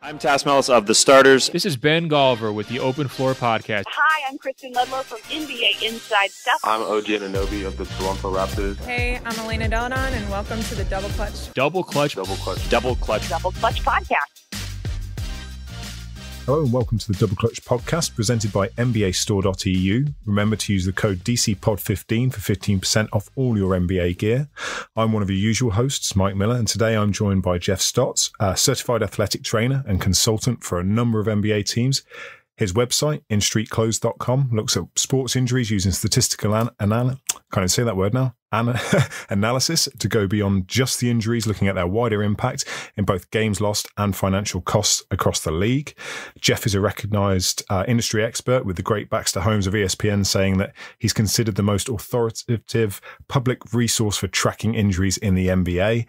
I'm Tass Mellis of The Starters. This is Ben Golliver with the Open Floor Podcast. Hi, I'm Kristen Ludlow from NBA Inside Stuff. I'm OG Anunoby of the Toronto Raptors. Hey, I'm Elena Delanon, and welcome to the Double Clutch. Double Clutch. Double Clutch Podcast. Hello and welcome to the Double Clutch podcast presented by NBAstore.eu. Remember to use the code DCPOD15 for 15% off all your NBA gear. I'm one of your usual hosts, Mike Miller, and today I'm joined by Jeff Stotts, a certified athletic trainer and consultant for a number of NBA teams. His website, instreetclothes.com, looks at sports injuries using statistical analysis to go beyond just the injuries, looking at their wider impact in both games lost and financial costs across the league. Jeff is a recognized industry expert, with the great Baxter Holmes of ESPN saying that he's considered the most authoritative public resource for tracking injuries in the NBA.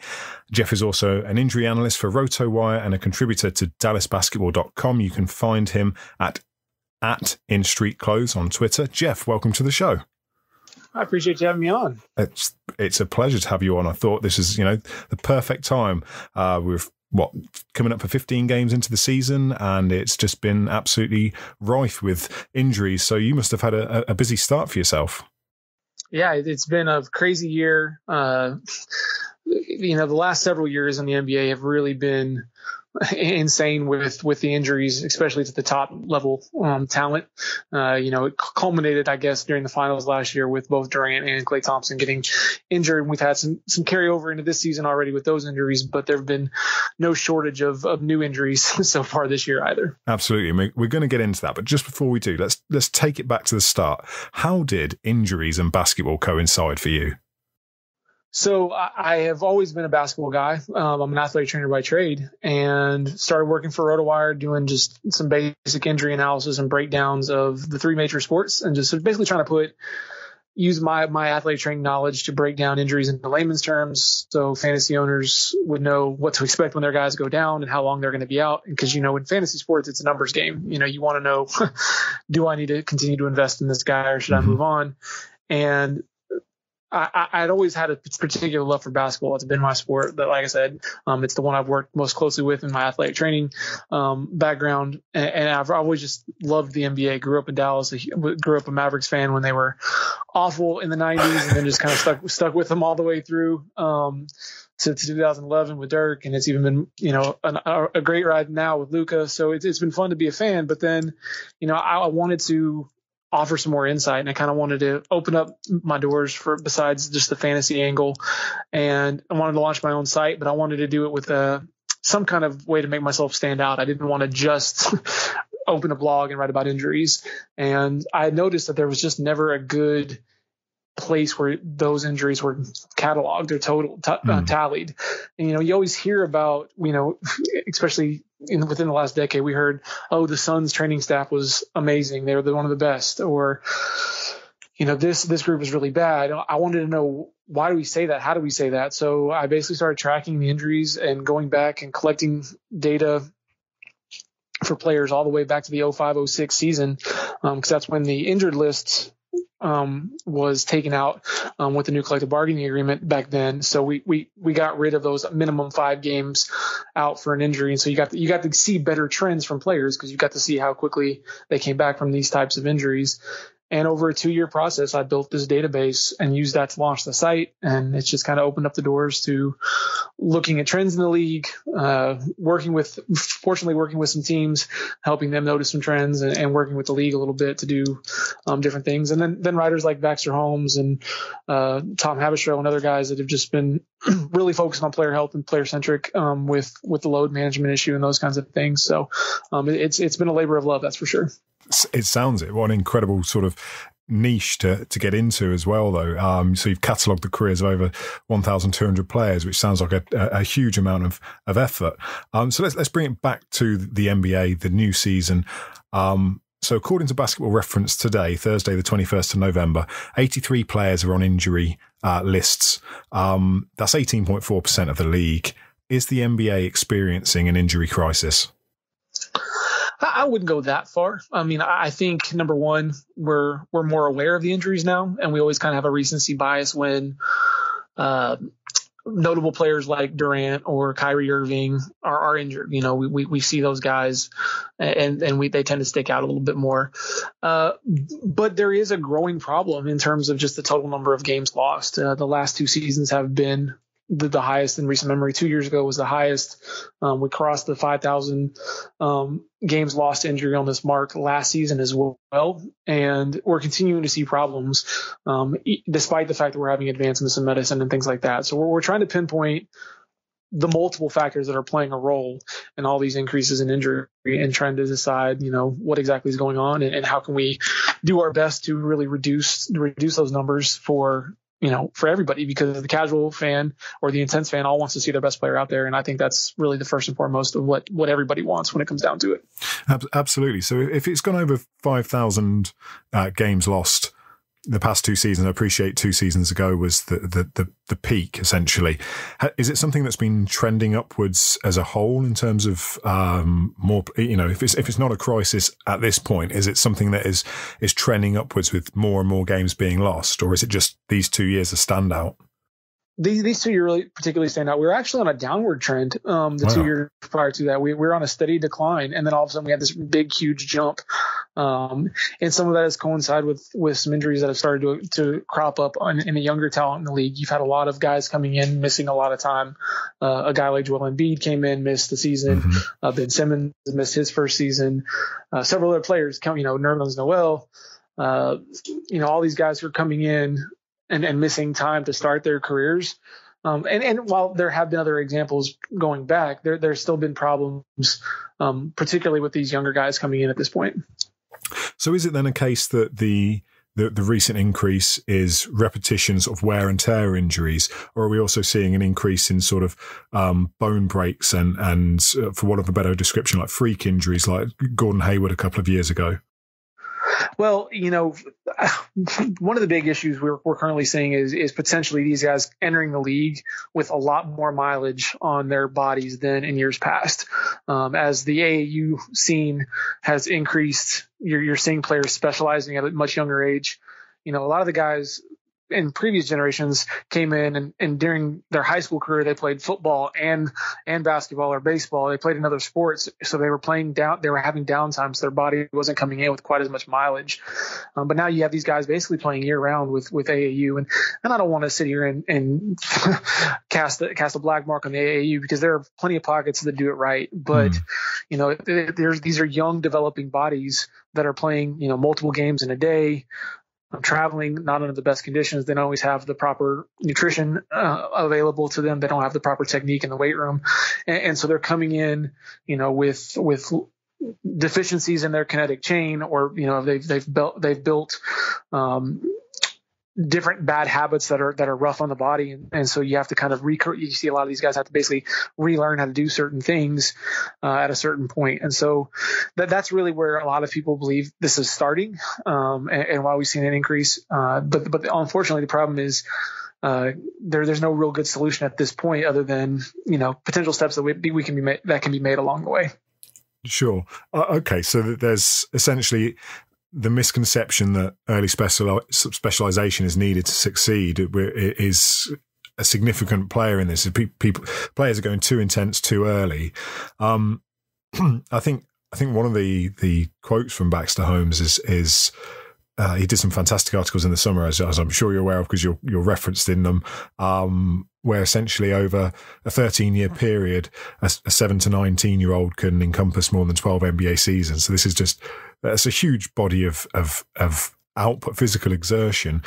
Jeff is also an injury analyst for RotoWire and a contributor to DallasBasketball.com. You can find him at InStreetClothes on Twitter. Jeff, welcome to the show. I appreciate you having me on. It's a pleasure to have you on. I thought this is, the perfect time. We're coming up for 15 games into the season, and it's just been absolutely rife with injuries. So you must have had a busy start for yourself. Yeah, it's been a crazy year. The last several years in the NBA have really been insane with the injuries, especially to the top level talent. It culminated, I guess, during the finals last year with both Durant and Klay Thompson getting injured. We've had some carryover into this season already with those injuries, but there have been no shortage of new injuries so far this year either. Absolutely. We're going to get into that, but just before we do, let's take it back to the start. How did injuries and basketball coincide for you? So I have always been a basketball guy. I'm an athletic trainer by trade, and started working for RotoWire doing just some basic injury analysis and breakdowns of the three major sports, and just basically trying to use my athletic training knowledge to break down injuries into layman's terms, so fantasy owners would know what to expect when their guys go down and how long they're going to be out. Because in fantasy sports, it's a numbers game. You want to know, do I need to continue to invest in this guy or should I move on? And I'd always had a particular love for basketball. It's been my sport, but like I said, it's the one I've worked most closely with in my athletic training background. And I've always just loved the NBA. Grew up in Dallas, grew up a Mavericks fan when they were awful in the 90s, and then just kind of stuck with them all the way through to 2011 with Dirk. And it's even been, a great ride now with Luka. So it's been fun to be a fan. But then, I wanted to offer some more insight, and I kind of wanted to open up my doors for besides just the fantasy angle, and I wanted to launch my own site, but I wanted to do it with some kind of way to make myself stand out. I didn't want to just open a blog and write about injuries, and I had noticed that there was just never a good place where those injuries were cataloged or tallied. And you always hear about, especially within the last decade, we heard, the Suns training staff was amazing, they were one of the best, or this group is really bad. I wanted to know, why do we say that? How do we say that? So I basically started tracking the injuries and going back and collecting data for players all the way back to the 05-06 season, because that's when the injured list was taken out with the new collective bargaining agreement back then. So we got rid of those minimum 5 games out for an injury. And so you got to see better trends from players, because you got to see how quickly they came back from these types of injuries. And over a 2-year process, I built this database and used that to launch the site. And it's just kind of opened up the doors to looking at trends in the league, working with some teams, helping them notice some trends, and working with the league a little bit to do different things. And then writers like Baxter Holmes and Tom Habistrow and other guys that have just been really focused on player health and player centric with the load management issue and those kinds of things. So it's been a labor of love, that's for sure. It sounds it. What an incredible sort of niche to get into as well, though. So you've catalogued the careers of over 1,200 players, which sounds like a huge amount of effort. So let's bring it back to the NBA, the new season. So according to Basketball Reference today, Thursday, the 21st of November, 83 players are on injury lists. That's 18.4% of the league. Is the NBA experiencing an injury crisis? I wouldn't go that far. I mean, I think number one, we're more aware of the injuries now, and we always kind of have a recency bias when notable players like Durant or Kyrie Irving are injured. We see those guys and they tend to stick out a little bit more. But there is a growing problem in terms of just the total number of games lost. The last 2 seasons have been the highest in recent memory. 2 years ago was the highest. We crossed the 5,000 games lost to injury on this mark last season as well. And we're continuing to see problems, despite the fact that we're having advancements in medicine and things like that. So we're trying to pinpoint the multiple factors that are playing a role in all these increases in injury and trying to decide, what exactly is going on and how can we do our best to really reduce those numbers for everybody, because the casual fan or the intense fan all wants to see their best player out there. And I think that's really the first and foremost of what everybody wants when it comes down to it. Absolutely. So if it's gone over 5,000 games lost the past 2 seasons, I appreciate 2 seasons ago was the peak, essentially. Is it something that's been trending upwards as a whole in terms of more, if it's not a crisis at this point, is it something that is trending upwards with more and more games being lost, or is it just these 2 years a standout? These 2 years really particularly stand out. We were actually on a downward trend. Wow. 2 years prior to that, we were on a steady decline, and then all of a sudden we had this big, huge jump. And some of that has coincided with some injuries that have started to crop up in the younger talent in the league. You've had a lot of guys coming in, missing a lot of time. A guy like Joel Embiid came in, missed the season. Mm-hmm. Ben Simmons missed his first season. Several other players come, Nerlens Noel. All these guys who are coming in and missing time to start their careers. And while there have been other examples going back, there's still been problems, particularly with these younger guys coming in at this point. So is it then a case that the recent increase is repetitions of wear and tear injuries, or are we also seeing an increase in sort of bone breaks and for want of a better description, like freak injuries like Gordon Hayward a couple of years ago? Well, one of the big issues we're currently seeing is potentially these guys entering the league with a lot more mileage on their bodies than in years past. As the AAU scene has increased, you're seeing players specializing at a much younger age. A lot of the guys in previous generations came in and during their high school career, they played football and basketball or baseball. They played in other sports. So they were they were having downtime. So their body wasn't coming in with quite as much mileage. But now you have these guys basically playing year round with AAU. And I don't want to sit here and cast a black mark on the AAU, because there are plenty of pockets that do it right. But, these are young developing bodies that are playing, multiple games in a day. Traveling not under the best conditions. They don't always have the proper nutrition available to them. They don't have the proper technique in the weight room, and so they're coming in, with deficiencies in their kinetic chain, or they've built different bad habits that are rough on the body, and so you have to kind of you see a lot of these guys have to basically relearn how to do certain things at a certain point, and so that's really where a lot of people believe this is starting, and why we've seen an increase. But unfortunately, the problem is there's no real good solution at this point, other than potential steps that we can be made along the way. Sure. Okay, so there's essentially the misconception that early specialization is needed to succeed is a significant player in this. Players are going too intense too early. I think one of the quotes from Baxter Holmes is he did some fantastic articles in the summer, as I'm sure you're aware of because you're referenced in them, where essentially over a 13-year period, a 7 to 19-year-old can encompass more than 12 NBA seasons. So this is that's a huge body of output, physical exertion.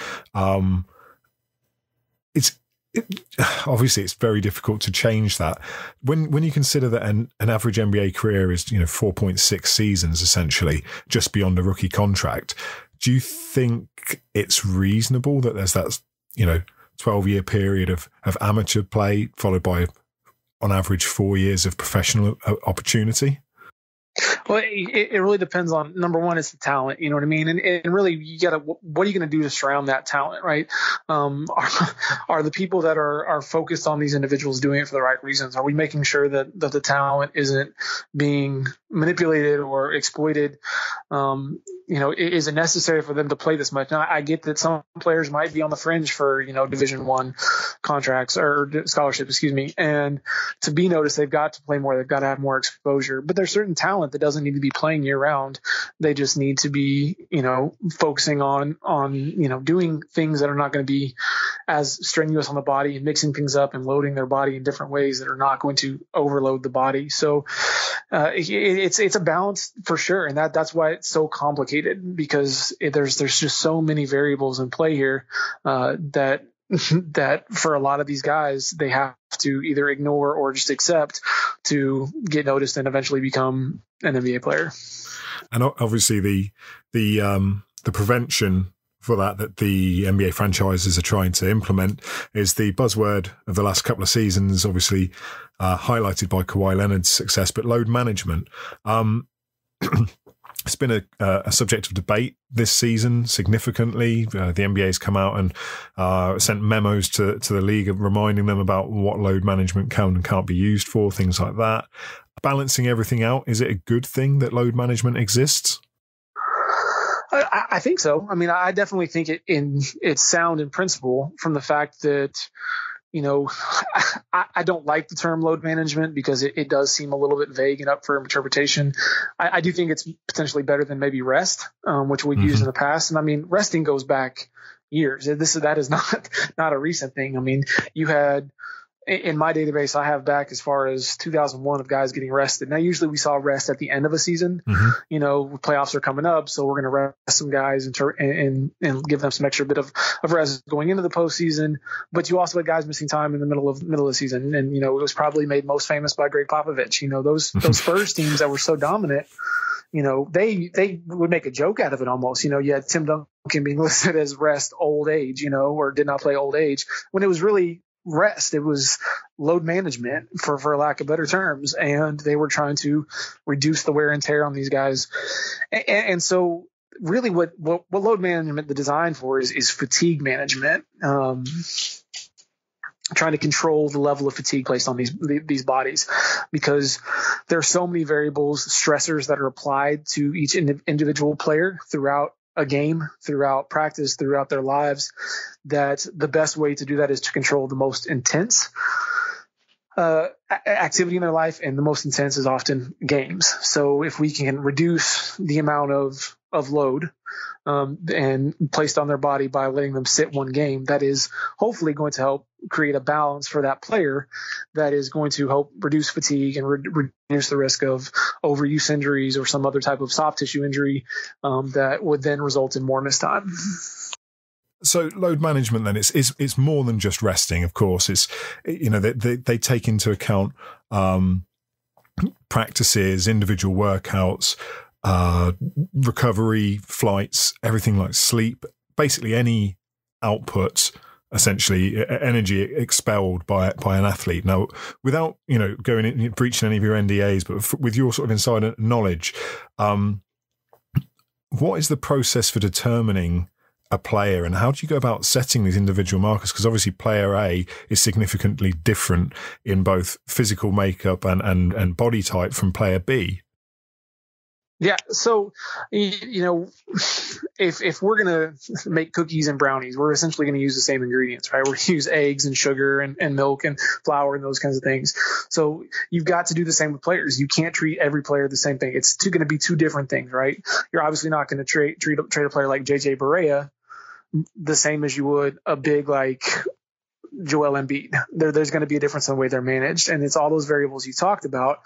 Obviously it's very difficult to change that. When you consider that an average NBA career is 4.6 seasons essentially, just beyond a rookie contract, do you think it's reasonable that there's that 12-year period of amateur play followed by on average 4 years of professional opportunity? Well, it really depends on, number one, it's the talent, you know what I mean? And really, what are you going to do to surround that talent, right? Are the people that are focused on these individuals doing it for the right reasons? Are we making sure that the talent isn't being manipulated or exploited? is it necessary for them to play this much? Now, I get that some players might be on the fringe for, Division I contracts or scholarship, and to be noticed, they've got to play more. They've got to have more exposure. But there's certain talent that doesn't need to be playing year round. They just need to be, focusing on doing things that are not going to be as strenuous on the body and mixing things up and loading their body in different ways that are not going to overload the body. So it's a balance for sure. And that's why it's so complicated, because there's just so many variables in play here that for a lot of these guys, they have to either ignore or just accept to get noticed and eventually become an NBA player. And obviously the prevention for that the NBA franchises are trying to implement is the buzzword of the last couple of seasons, obviously highlighted by Kawhi Leonard's success, but load management. It's been a subject of debate this season significantly. The NBA has come out and sent memos to the league reminding them about what load management can and can't be used for, things like that. Balancing everything out, is it a good thing that load management exists? I think so. I mean, I definitely think it's sound in principle, from the fact that, I don't like the term load management because it does seem a little bit vague and up for interpretation. I do think it's potentially better than maybe rest, which we've used in the past. And I mean, resting goes back years. That is not a recent thing. I mean, you had, in my database, I have back as far as 2001 of guys getting rested. Now, usually we saw rest at the end of a season. Playoffs are coming up, so we're going to rest some guys and give them some extra bit of rest going into the postseason. But you also had guys missing time in the middle of the season, and it was probably made most famous by Greg Popovich. Those Spurs teams that were so dominant. They would make a joke out of it almost. You had Tim Duncan being listed as rest old age, or did not play old age, when it was really rest. It was load management for lack of better terms. And they were trying to reduce the wear and tear on these guys. And so really what load management is designed for is fatigue management. Trying to control the level of fatigue placed on these bodies, because there are so many variables, stressors that are applied to each individual player throughout a game, throughout practice, throughout their lives, that the best way to do that is to control the most intense activity in their life, and the most intense is often games. So if we can reduce the amount of load and placed on their body by letting them sit one game, that is hopefully going to help create a balance for that player that is going to help reduce fatigue and reduce the risk of overuse injuries or some other type of soft tissue injury that would then result in more missed time. So load management then it's more than just resting. Of course, it's they take into account practices, individual workouts, recovery, flights, everything like sleep, basically any output, essentially energy expelled by an athlete. Now, without going in, breaching any of your NDAs, but with your sort of insider knowledge, what is the process for determining a player, and how do you go about setting these individual markers? Because obviously player A is significantly different in both physical makeup and body type from player B. Yeah. So, if we're going to make cookies and brownies, we're essentially going to use the same ingredients, right? We're going to use eggs and sugar and milk and flour and those kinds of things. So you've got to do the same with players. You can't treat every player the same thing. It's going to be two different things, right? You're obviously not going to trade a player like JJ Barea the same as you would a big like Joel Embiid. There's going to be a difference in the way they're managed, and it's all those variables you talked about.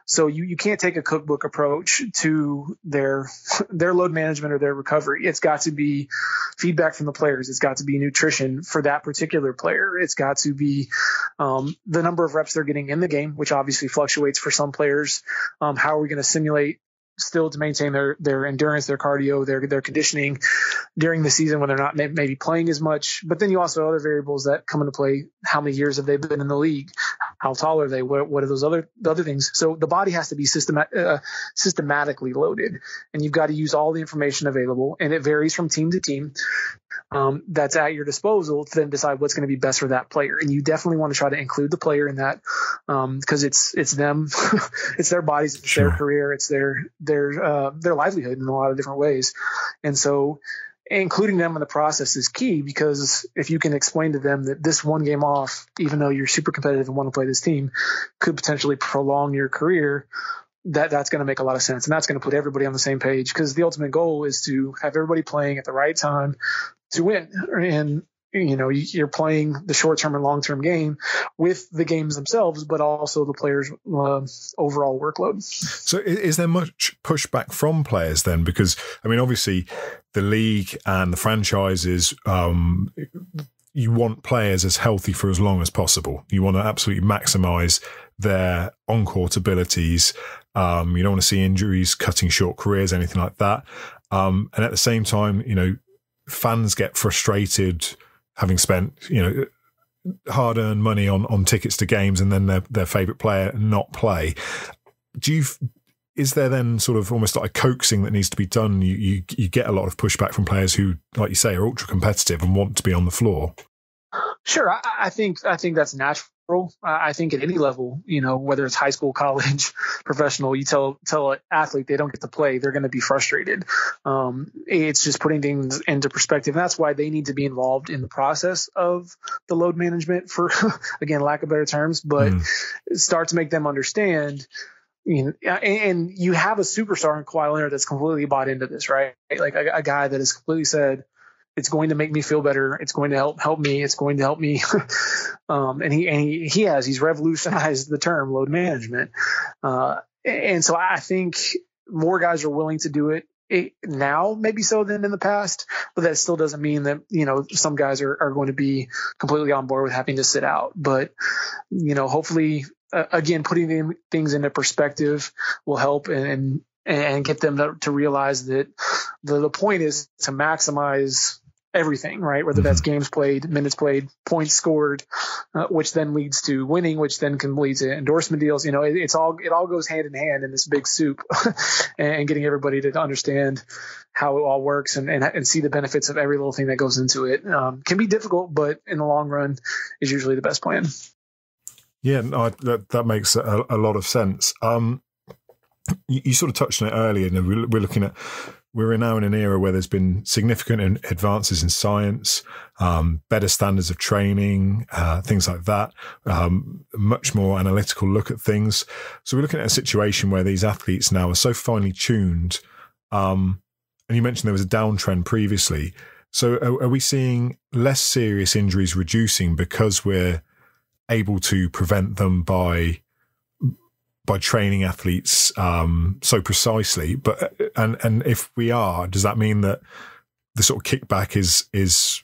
So you can't take a cookbook approach to their load management or their recovery. It's got to be feedback from the players. It's got to be nutrition for that particular player. It's got to be the number of reps they're getting in the game, which obviously fluctuates for some players. How are we going to simulate still to maintain their endurance, their cardio, their conditioning during the season when they're not maybe playing as much. But then you also have other variables that come into play. How many years have they been in the league? How tall are they? What are the other things? So the body has to be systematically loaded, and you've got to use all the information available, and it varies from team to team. That's at your disposal to then decide what's going to be best for that player. And you definitely want to try to include the player in that, because it's them, it's their bodies, it's their career, it's their livelihood in a lot of different ways. And so including them in the process is key, because if you can explain to them that this one game off, even though you're super competitive and want to play this team, could potentially prolong your career, that's going to make a lot of sense. And that's going to put everybody on the same page, because the ultimate goal is to have everybody playing at the right time to win. And, you're playing the short-term and long-term game with the games themselves, but also the players' overall workload. So is there much pushback from players then? Because, obviously the league and the franchises, you want players as healthy for as long as possible. You want to absolutely maximize their on-court abilities. You don't want to see injuries cutting short careers, anything like that. And at the same time, fans get frustrated having spent, hard-earned money on tickets to games, and then their favorite player not play. Is there then sort of almost like a coaxing that needs to be done? You get a lot of pushback from players who, like you say, are ultra competitive and want to be on the floor. Sure. I think that's natural. I think at any level, whether it's high school, college, professional, you tell an athlete they don't get to play, they're going to be frustrated. It's just putting things into perspective. And that's why they need to be involved in the process of the load management, for, again, lack of better terms, but start to make them understand. And you have a superstar in Kawhi Leonard that's completely bought into this, right? Like a guy that has completely said, it's going to make me feel better. It's going to help me. It's going to help me. And he's revolutionized the term load management. And so I think more guys are willing to do it now, maybe so than in the past, but that still doesn't mean that, some guys are going to be completely on board with having to sit out. But, hopefully, again, putting things into perspective will help and get them to realize that the point is to maximize everything, right? Whether that's games played, minutes played, points scored, which then leads to winning, which then can lead to endorsement deals. It all goes hand in hand in this big soup, and getting everybody to understand how it all works and see the benefits of every little thing that goes into it can be difficult, but in the long run is usually the best plan. Yeah, no, that makes a lot of sense. You sort of touched on it earlier. We're now in an era where there's been significant advances in science, better standards of training, things like that, much more analytical look at things. So we're looking at a situation where these athletes now are so finely tuned. And you mentioned there was a downtrend previously. So are we seeing less serious injuries reducing because we're able to prevent them by training athletes so precisely? But and if we are, does that mean that the sort of kickback is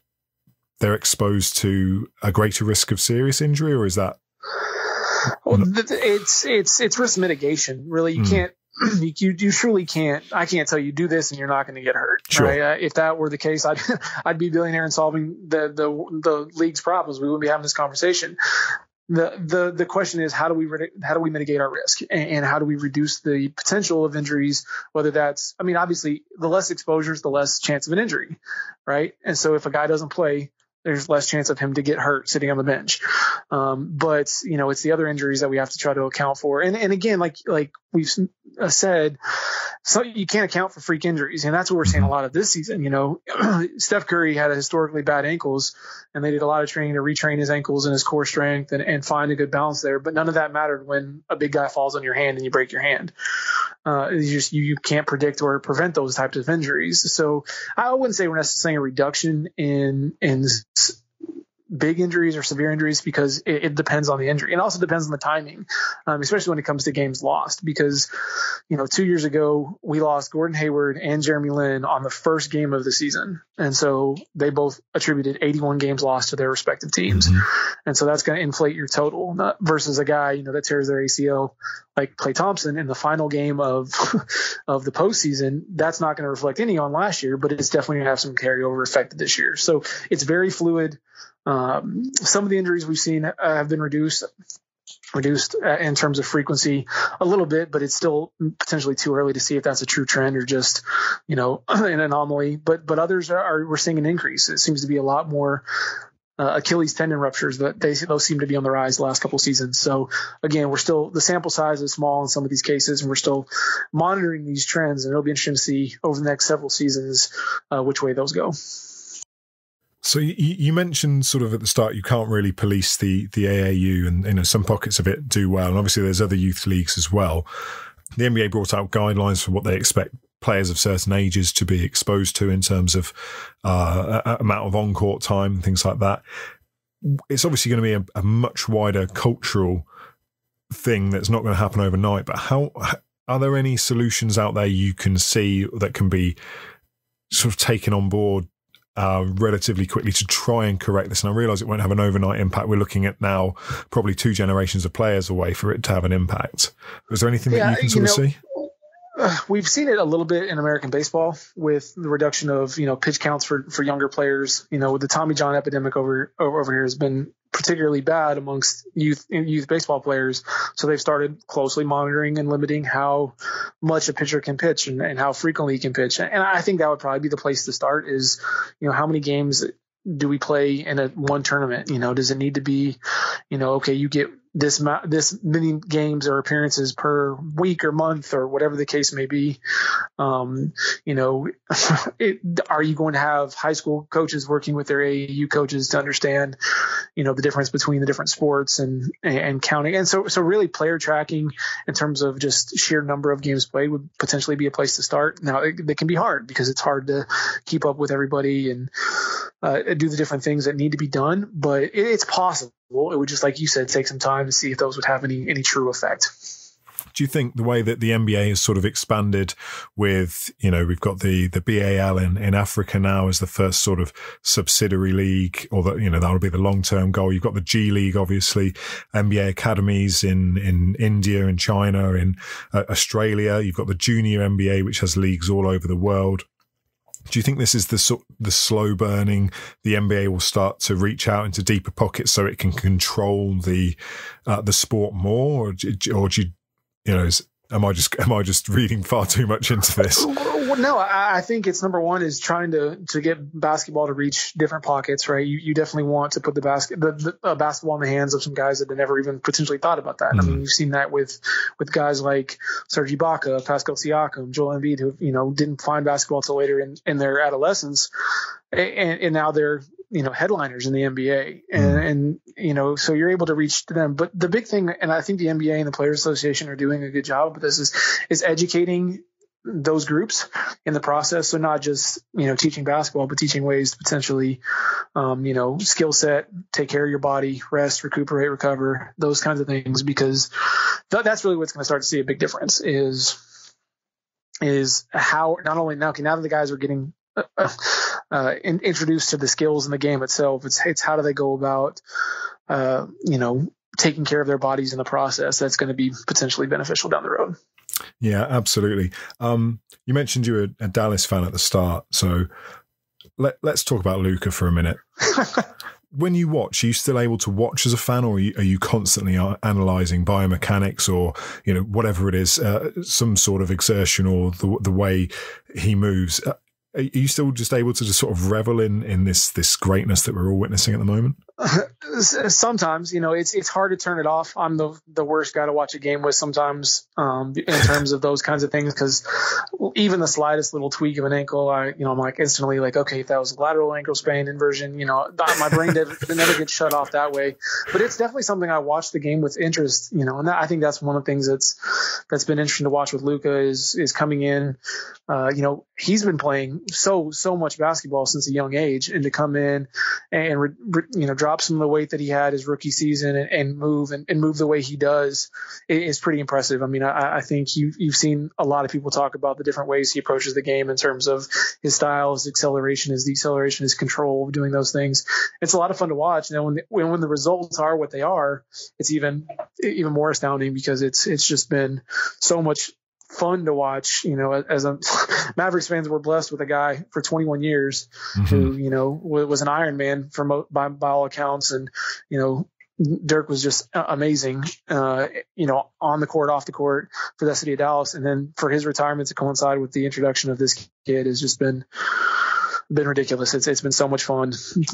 they're exposed to a greater risk of serious injury, or is that? Well, it's risk mitigation. Really, you can't. You truly can't. I can't tell you do this and you're not going to get hurt. Sure. Right? If that were the case, I'd be a billionaire and solving the league's problems. We wouldn't be having this conversation. The question is, how do we mitigate our risk, and how do we reduce the potential of injuries? Whether that's, obviously the less exposures, the less chance of an injury, right? And so if a guy doesn't play, there's less chance of him to get hurt sitting on the bench. But it's the other injuries that we have to try to account for. And again, like we've said, so you can't account for freak injuries. And that's what we're seeing a lot of this season. Steph Curry had historically bad ankles, and they did a lot of training to retrain his ankles and his core strength and find a good balance there. But none of that mattered when a big guy falls on your hand and you break your hand. You can't predict or prevent those types of injuries. So I wouldn't say we're necessarily a reduction in big injuries or severe injuries, because it depends on the injury. It also depends on the timing, especially when it comes to games lost, because 2 years ago we lost Gordon Hayward and Jeremy Lin on the first game of the season, and so they both attributed 81 games lost to their respective teams. And so that's going to inflate your total, versus a guy that tears their ACL like Klay Thompson in the final game of the postseason. That's not going to reflect any on last year, but it's definitely going to have some carryover effect this year. So it's very fluid. Some of the injuries we've seen have been reduced. reduced in terms of frequency a little bit, but it's still potentially too early to see if that's a true trend or just, an anomaly. But others we're seeing an increase. It seems to be a lot more Achilles tendon ruptures those seem to be on the rise the last couple seasons. So again, the sample size is small in some of these cases, and we're still monitoring these trends, and it'll be interesting to see over the next several seasons which way those go. So you mentioned sort of at the start you can't really police the AAU, and some pockets of it do well, and obviously there's other youth leagues as well. The NBA brought out guidelines for what they expect players of certain ages to be exposed to in terms of amount of on-court time and things like that. It's obviously going to be a much wider cultural thing that's not going to happen overnight, but how are there any solutions out there you can see that can be sort of taken on board relatively quickly to try and correct this? And I realise it won't have an overnight impact. We're looking at now probably 2 generations of players away for it to have an impact. Is there anything that you can sort of see? We've seen it a little bit in American baseball with the reduction of, pitch counts for younger players. With the Tommy John epidemic over here has been particularly bad amongst youth baseball players. So they've started closely monitoring and limiting how much a pitcher can pitch and how frequently he can pitch. And I think that would probably be the place to start is, how many games do we play in one tournament? Does it need to be, okay, you get this many games or appearances per week or month or whatever the case may be. Are you going to have high school coaches working with their AAU coaches to understand, the difference between the different sports and counting? And so really player tracking in terms of just sheer number of games played would potentially be a place to start. Now it can be hard because it's hard to keep up with everybody and do the different things that need to be done, but it's possible. It would just, like you said, take some time to see if those would have any true effect. Do you think the way that the NBA has sort of expanded with, we've got the BAL in Africa now as the first sort of subsidiary league, or that'll be the long-term goal. You've got the G League, obviously, NBA academies in India and China, in Australia. You've got the junior NBA, which has leagues all over the world. Do you think this is the slow burning? The NBA will start to reach out into deeper pockets so it can control the sport more, or do you, am I just reading far too much into this? Well, no, I think it's number one is trying to get basketball to reach different pockets, right? You definitely want to put the basketball in the hands of some guys that had never even potentially thought about that. I mean, you've seen that with guys like Serge Ibaka, Pascal Siakam, Joel Embiid, who didn't find basketball till later in their adolescence, and now they're headliners in the NBA, and so you're able to reach them. But the big thing, and I think the NBA and the Players Association are doing a good job with this, is educating those groups in the process. So not just teaching basketball, but teaching ways to potentially skill set, take care of your body, rest, recuperate, recover, those kinds of things, because that's really what's going to start to see a big difference is how not only now that the guys are getting introduced to the skills in the game itself, it's how do they go about taking care of their bodies in the process that's going to be potentially beneficial down the road. Yeah, absolutely. You mentioned you were a Dallas fan at the start, so let's talk about Luka for a minute. When you watch, are you still able to watch as a fan, or are you constantly analysing biomechanics or whatever it is, some sort of exertion or the way he moves? Are you still just able to just sort of revel in this greatness that we're all witnessing at the moment? Sometimes, it's hard to turn it off. I'm the worst guy to watch a game with sometimes, in terms of those kinds of things, because even the slightest little tweak of an ankle, I'm like instantly like, okay, if that was a lateral ankle sprain, inversion, my brain never gets shut off that way. But it's definitely something I watch the game with interest, and I think that's one of the things that's been interesting to watch with Luka is coming in. He's been playing so much basketball since a young age, and to come in and drop some of the weight that he had his rookie season and move the way he does is pretty impressive. I mean, I think you've seen a lot of people talk about the different ways he approaches the game in terms of his style, his acceleration, his deceleration, his control, doing those things. It's a lot of fun to watch. And when the results are what they are, it's even more astounding because it's just been so much fun to watch. As a Mavericks fans, we're blessed with a guy for 21 years who, was an Iron Man by all accounts, and, Dirk was just amazing, on the court, off the court for the city of Dallas. And then for his retirement to coincide with the introduction of this kid has just been ridiculous. It's been so much fun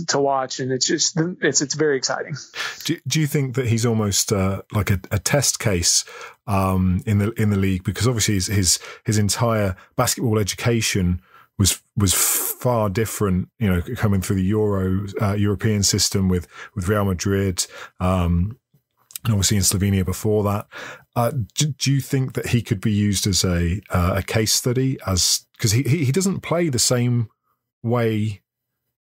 to watch, and it's very exciting. Do you think that he's almost like a test case in the league? Because obviously his entire basketball education was far different, coming through the European system with Real Madrid, and obviously in Slovenia before that. Do you think that he could be used as a case study, because he doesn't play the same way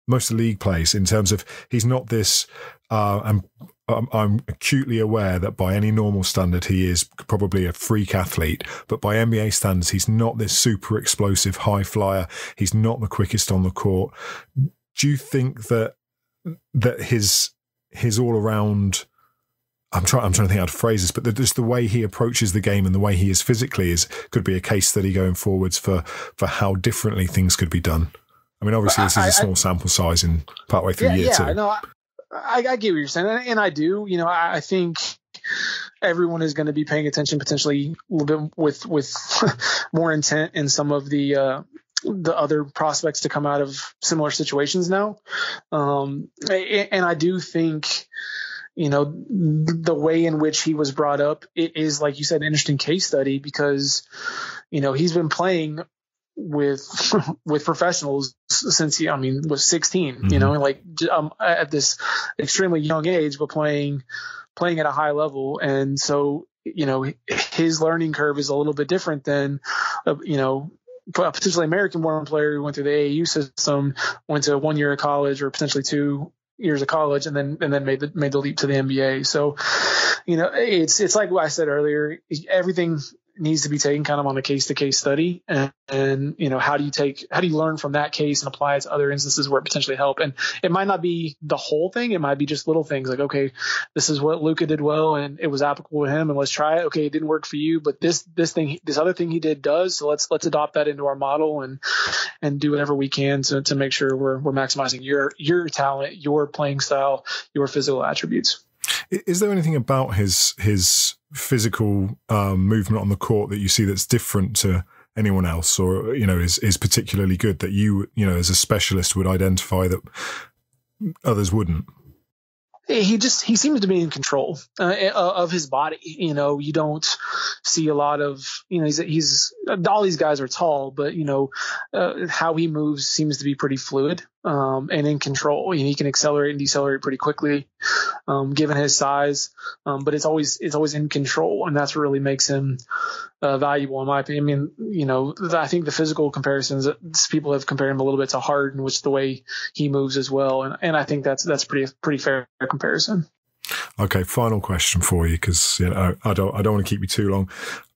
most of the league plays, in terms of he's not this, I'm acutely aware that by any normal standard he is probably a freak athlete, but by NBA standards he's not this super explosive high flyer. He's not the quickest on the court. Do you think that his all around, I'm trying to think how to phrase this, but just the way he approaches the game and the way he is physically could be a case study going forwards for how differently things could be done? I mean, obviously this is a small sample size in partway through year two. No, I get what you're saying, and I do. I think everyone is going to be paying attention potentially a little bit with more intent in some of the other prospects to come out of similar situations now. And I do think, the way in which he was brought up, it is, like you said, an interesting case study, because, he's been playing with professionals since he was 16, mm-hmm. At this extremely young age, but playing at a high level. And so, his learning curve is a little bit different than, a potentially American-born player who went through the AAU system, went to 1 year of college or potentially 2 years of college, and then made the leap to the NBA. So, it's like what I said earlier, everything needs to be taken kind of on a case-to-case study, and how do you learn from that case and apply it to other instances where it potentially help. And it might not be the whole thing, it might be just little things like, okay, this is what Luka did well and it was applicable to him, and let's try it. Okay, it didn't work for you, but this other thing he did does, so let's adopt that into our model and do whatever we can to make sure we're maximizing your talent, your playing style, your physical attributes. Is there anything about his physical movement on the court that you see that's different to anyone else, or is particularly good that you as a specialist would identify that others wouldn't? He seems to be in control of his body. You don't see a lot of, he's all these guys are tall, but how he moves seems to be pretty fluid and in control. He can accelerate and decelerate pretty quickly, given his size. But it's always in control, and that's what really makes him valuable in my opinion. I think the physical comparisons, people have compared him a little bit to Harden, which is the way he moves as well, and I think that's pretty fair comparison. Okay, final question for you, because I don't want to keep you too long.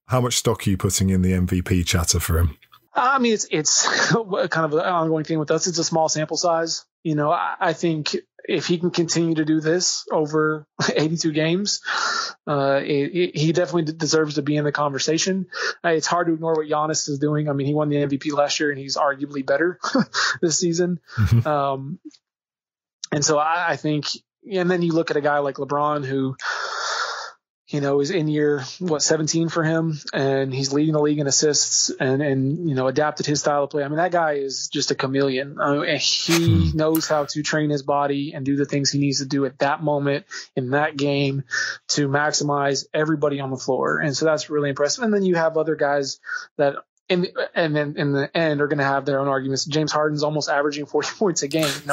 How much stock are you putting in the MVP chatter for him? It's kind of an ongoing thing with us. It's a small sample size. I think if he can continue to do this over 82 games, he definitely deserves to be in the conversation. It's hard to ignore what Giannis is doing. He won the MVP last year, and he's arguably better this season. Mm-hmm. And so I think, and then you look at a guy like LeBron who, is in year 17 for him, and he's leading the league in assists and adapted his style of play. That guy is just a chameleon. He knows how to train his body and do the things he needs to do at that moment in that game to maximize everybody on the floor. And so that's really impressive. And then you have other guys that and then in the end are going to have their own arguments. James Harden's almost averaging 40 points a game. It's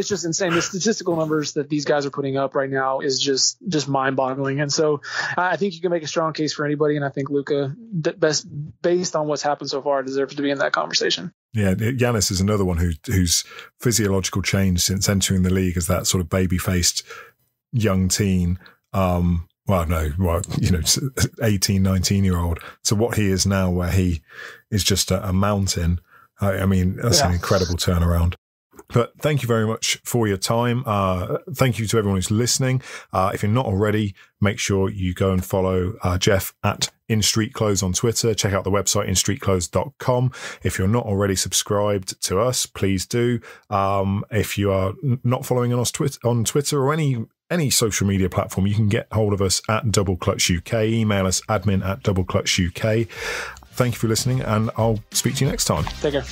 just insane. The statistical numbers that these guys are putting up right now is just mind-boggling. And so I think you can make a strong case for anybody, and I think Luka, based on what's happened so far, deserves to be in that conversation. Yeah, Giannis is another one whose physiological change since entering the league as that sort of baby-faced young teen. 18, 19-year-old to what he is now, where he is just a mountain. That's an incredible turnaround. But thank you very much for your time. Thank you to everyone who's listening. If you're not already, make sure you go and follow Jeff at In Street Clothes on Twitter. Check out the website instreetclothes.com. If you're not already subscribed to us, please do. If you are not following us on Twitter or any social media platform, you can get hold of us at Double Clutch UK. Email us admin@doubleclutchuk. Thank you for listening, and I'll speak to you next time. Take care.